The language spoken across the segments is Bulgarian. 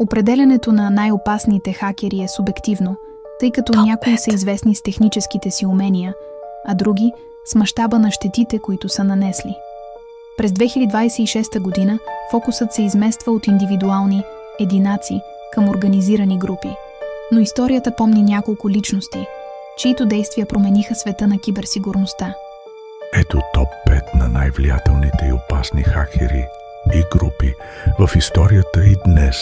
Определянето на най-опасните хакери е субективно, тъй като някои са известни с техническите си умения, а други с мащаба на щетите, които са нанесли. През 2026 година фокусът се измества от индивидуални единаци към организирани групи. Но историята помни няколко личности, чието действия промениха света на киберсигурността. Ето топ 5 на най-влиятелните и опасни хакери и групи в историята и днес.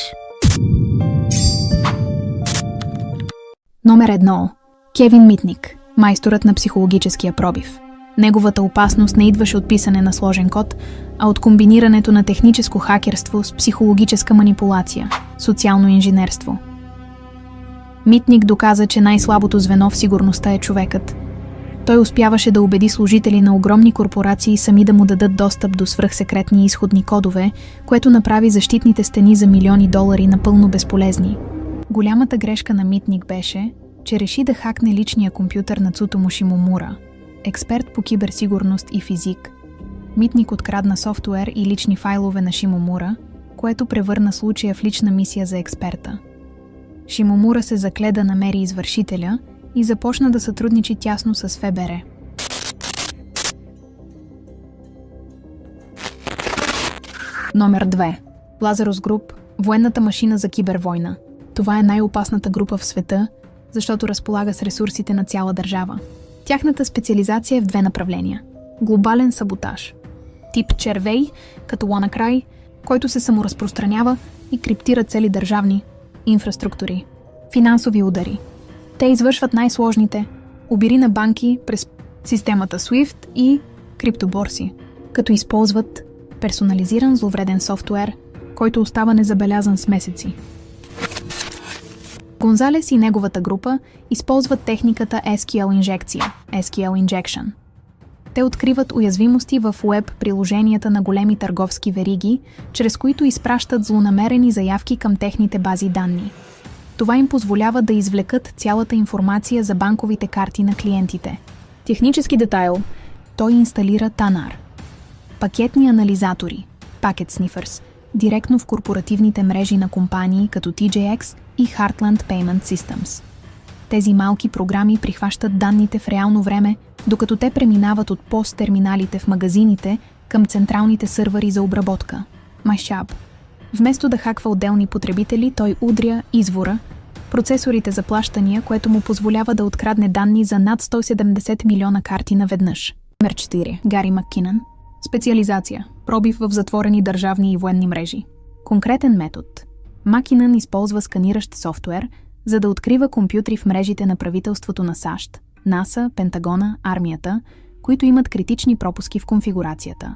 Номер 1. Кевин Митник, майсторът на психологическия пробив. Неговата опасност не идваше от писане на сложен код, а от комбинирането на техническо хакерство с психологическа манипулация, социално инженерство. Митник доказа, че най-слабото звено в сигурността е човекът. Той успяваше да убеди служители на огромни корпорации сами да му дадат достъп до свръхсекретни изходни кодове, което направи защитните стени за милиони долари напълно безполезни. Голямата грешка на Митник беше, че реши да хакне личния компютър на Цутомо Шимомура, експерт по киберсигурност и физик. Митник открадна софтуер и лични файлове на Шимомура, което превърна случая в лична мисия за експерта. Шимомура се закле да намери извършителя и започна да сътрудничи тясно с ФБР. Номер 2. Лазарус Груп – военната машина за кибервойна. Това е най-опасната група в света, защото разполага с ресурсите на цяла държава. Тяхната специализация е в две направления. Глобален саботаж. Тип червей, като WannaCry, който се саморазпространява и криптира цели държавни инфраструктури. Финансови удари. Те извършват най-сложните обири на банки през системата SWIFT и криптоборси, като използват персонализиран зловреден софтуер, който остава незабелязан с месеци. Гонзалес и неговата група използват техниката SQL инжекция, SQL Injection. Те откриват уязвимости в уеб приложенията на големи търговски вериги, чрез които изпращат злонамерени заявки към техните бази данни. Това им позволява да извлекат цялата информация за банковите карти на клиентите. Технически детайл. Той инсталира TANAR. Пакетни анализатори, Packet Sniffers, директно в корпоративните мрежи на компании като TJX и Heartland Payment Systems. Тези малки програми прихващат данните в реално време, докато те преминават от пост-терминалите в магазините към централните сървъри за обработка. MyShab. Вместо да хаква отделни потребители, той удря извора, процесорите за плащания, което му позволява да открадне данни за над 170 милиона карти наведнъж. Номер 4. Гари Маккинън. Специализация. Пробив в затворени държавни и военни мрежи. Конкретен метод. Маккинън използва сканиращ софтуер, за да открива компютри в мрежите на правителството на САЩ, НАСА, Пентагона, армията, които имат критични пропуски в конфигурацията.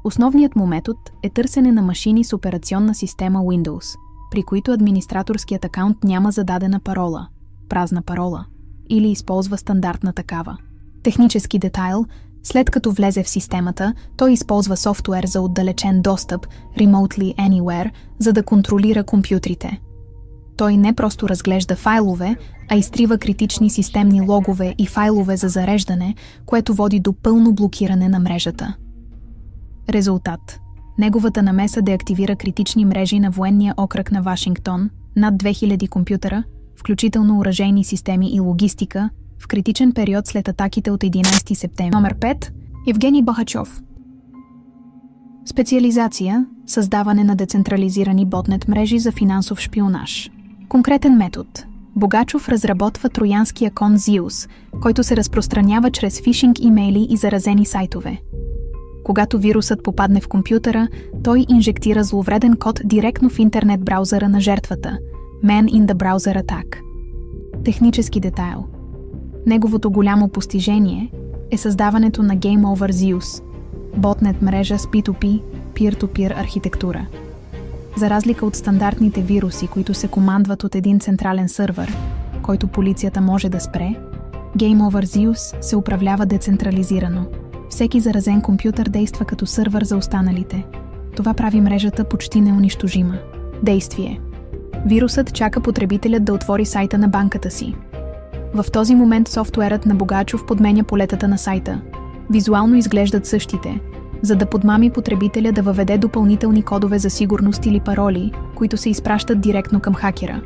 Основният му метод е търсене на машини с операционна система Windows, при които администраторският акаунт няма зададена парола, празна парола, или използва стандартна такава. Технически детайл. След като влезе в системата, той използва софтуер за отдалечен достъп, Remotely Anywhere, за да контролира компютрите. Той не просто разглежда файлове, а изтрива критични системни логове и файлове за зареждане, което води до пълно блокиране на мрежата. Резултат. Неговата намеса деактивира критични мрежи на военния окръг на Вашингтон, над 2000 компютъра, включително оръжейни системи и логистика, в критичен период след атаките от 11 септември. Номер 5. Евгений Бахачов. Специализация – създаване на децентрализирани ботнет мрежи за финансов шпионаж. Конкретен метод. Богачов разработва троянския кон Zeus, който се разпространява чрез фишинг имейли и заразени сайтове. Когато вирусът попадне в компютъра, той инжектира зловреден код директно в интернет браузъра на жертвата – Man in the Browser Attack. Технически детайл. Неговото голямо постижение е създаването на Game Over Zeus – ботнет мрежа с P2P, peer-to-peer архитектура. За разлика от стандартните вируси, които се командват от един централен сървър, който полицията може да спре, Game Over Zeus се управлява децентрализирано. Всеки заразен компютър действа като сървър за останалите. Това прави мрежата почти неунищожима. Действие. Вирусът чака потребителят да отвори сайта на банката си. В този момент софтуерът на Богачов подменя полетата на сайта. Визуално изглеждат същите, за да подмами потребителя да въведе допълнителни кодове за сигурност или пароли, които се изпращат директно към хакера.